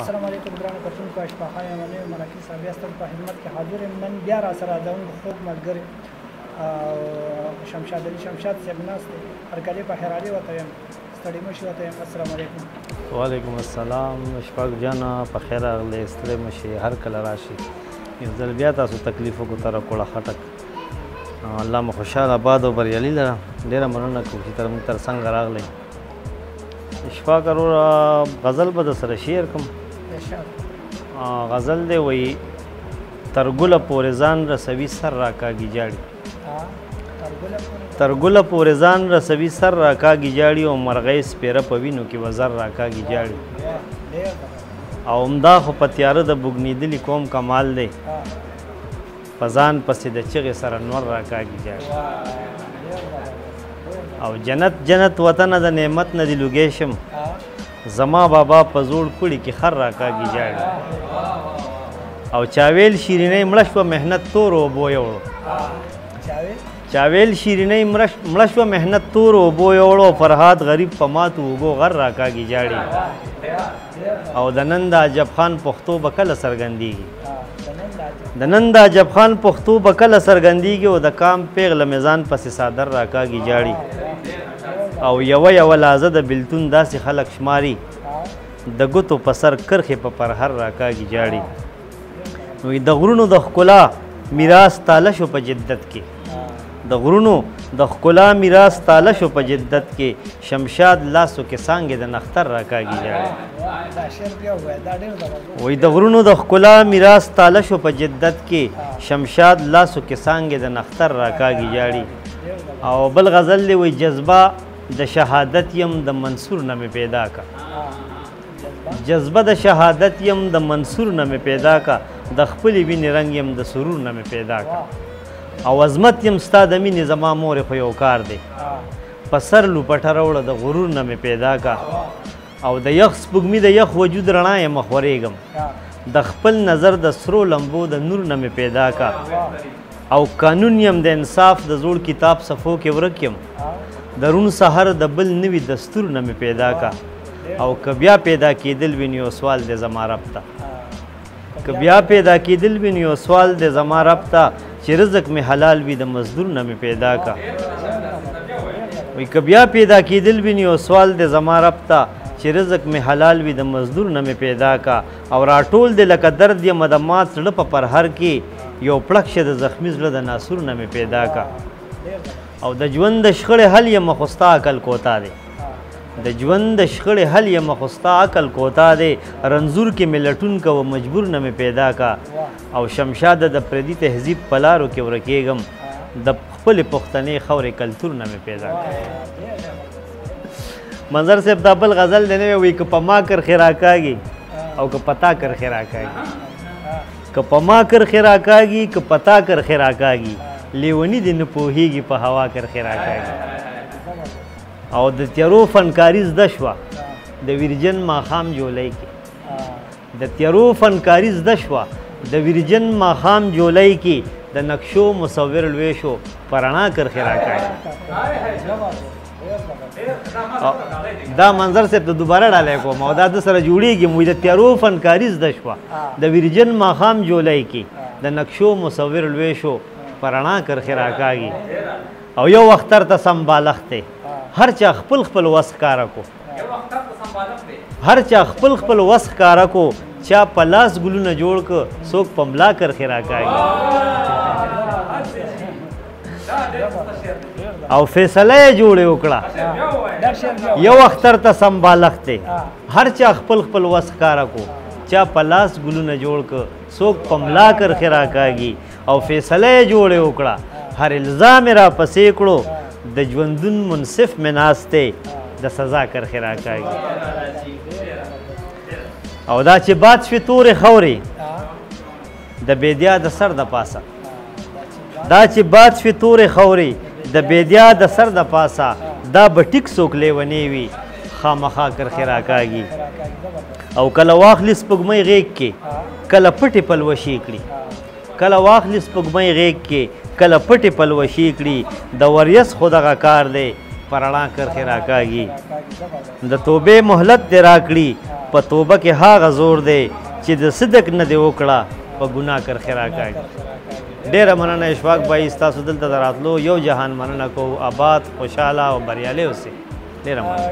السلام علیکم ګرانو کتونکو اشفاقه یم نوی ملکي صاحب بیا ستاسو په خدمت کې حاضر یم نن بیا راسره زموږ خوږ ملګری شمشاد علي شمشاد صاحب ناست دی هرکلي په خیر علي ورته یم ستړي مه شئ ورته یم السلام علیکم وعلیکم السلام اشفاق جانا په خیر راغلی ستړي مه شئ هر کله راشئ یو ځل بیا تاسو تکلیف وکړو تر کوړه خټک الله مو خوشحاله آباد او بریالي لره ډېره مننه کوم چې موږ تر څنګ راغلی اشفاق وروره غزل به در سره شعر کوم غزل دی وی تر ګله پورې ځان رسوي سر راکاږي جاړي تر ګله پورې ځان رسوي سر راکاږي جاړي او مرغۍ سپېره په وینو کې وزر راکاږي جاړي او همدا خو په تیاره د بوږنېدلي قوم کمال دی په ځان پسې د چغې سره نور راکاږي جاړي او جنت جنت وطنه د نعمت نه دې لوګی شم زما بابا په زوړ کړي کې خر راکاږي جاړي او چاویل شیرینۍ مړه شوه محنت تور اوبو یوړو چاویل شیرینۍ مړه شوه محنت تور اوبو یوړو فرهاد غریب په ماتو اوږو غر راکاږي جاړي او د نن د عجب خان پښتو به کله څرګندېږي د نن د عجب خان پښتو به کله څرګندېږي او د کام پیغله میزان پسې صادر راکاږي جاړي او یوه لازه د بلتون داسې خلک شماري د ګوتو په سر کرښې په پرهر راکاږي جاړي نو د غرونو د ښکلا میراث تاله شو په جدت کې د غرونو د ښکلا میراث تاله شو په جدت کې شمشاد لاسو کې څانګې د نختر راکاږي جاړي وایي د غرونو د ښکلا میراث تاله شو په جدت کې شمشاد لاسو کې څانګې د نختر راکاږي جاړي او بل غزل دی وایي جذبه د شهادت یم د منصور نه مې پیدا کا جذبه د شهادت یم د منصور نه مې پیدا کا د خپلې وینې رنګ یم د سرور نه مې پیدا کا او عظمت یم ستا د مینې زما مورې خو یو کار دی په سر لوپټه راوړه د غرور نه مې پیدا کا او د یخ سپوږمۍ د یخ وجود رڼا یم خورېږم د خپل نظر د سرو لمبو د نور نه مې پیدا کا او قانون یم د انصاف د زوړ کتاب صفو کې ورک یم د روڼ سحر د بل نوي دستور نه مې پیدا کا او که بیا پیدا کېدل وي نو یو سوال دی زما رب ته که بیا پیدا کېدل وي نو یو سوال دی زما رب ته چې رزق مې حلال وي د مزدور نه مې پیدا کا وایي که بیا پیدا کېدل وي نو یو سوال دی زما رب ته چې رزق مې حلال وي د مزدور نه مې پیدا کا او راټول دی لکه درد یم د مات زړه په پرهر کې یو پړک شه د زخمي زړه د ناسور نه مې پیدا کا او د ژوند د شخړې حل یم خو ستا عقل کوتا دی د ژوند د شخړې حل یم خو ستا عقل کوتا دی رنځور کې مې لټون کوه مجبور نه مې پیدا کا او شمشاده د پردي تهذیب په لارو کې ورکېږم د خپلې پښتنې خاورې کلتور نه مې پیدا کا منظر صاحب دا بل غزل دی نه وایي که په ما کرښې راکاږي او که په تا کرښې راکاږي که په ما کرښې راکاږي که په تا کرښې راکاږي لیونی دی نه پوهېږي په هوا کرښې راکاږي او د تیارو فنکاري زده شوه د ویرجن ماښام جولۍ کې د تیارو فنکاري زده شوه د ویرجن ماښام جولۍ کې د نقشو مصور لوی شو په رڼا کرښې راکاږي دا منظر صاحب ته دوباره ډالۍ کوم او دا د سره جوړېږي موږ د تیارو فنکاري زده شوه د ویرجن ماښام جولۍ کې د نقشو مصور لوی شو په رڼا کرښې راکاږي او یو اختر ته سم بالښت دی هر چا خپل خپل وس ښکاره کو هر چا خپل خپل وس ښکاره کو چا په لاس ګلونه جوړ که څوک په ملا کرښې راکاږي او فیصله یې جوړې وکړه یو اختر ته سم بالښت دی هر چا خپل خپل وس ښکاره کو چا په لاس ګلونه جوړ که څوک په ملا کرښې راکاږي او فیصله یې جوړې وکړه هر الزام یې راپسې کړو د ژوندون منصف مې ناست دی د سزا کرښې راکاږي او دا چې باد شوې تورې خاورې د بیدیا د سر د پاسه دا چې باد شوې تورې خاورې د بیدیا د سر د پاسه دا به ټیک څوک لیونی وي خامخا کرښې راکاږي او کله واخلي سپوږمۍ غیږ کې کله پټې پلوشې کړي کله واخلي سپوږمۍ غیږ کې کله پټې پلوشې کړي د وریځ خو دغه کار دی پرړا کرخې راکاږي د توبې مهلت دې راکړي په توبه کې هغه زور دی چې د صدق نه دې وکړه په ګناه کرخې راکاږي. ډېره مننه اشفاق بھائی ستاسو دلته د راتلو یو جهان مننه کوو. آباد خوشحاله او بریالي اوسئ. ډېره مننه.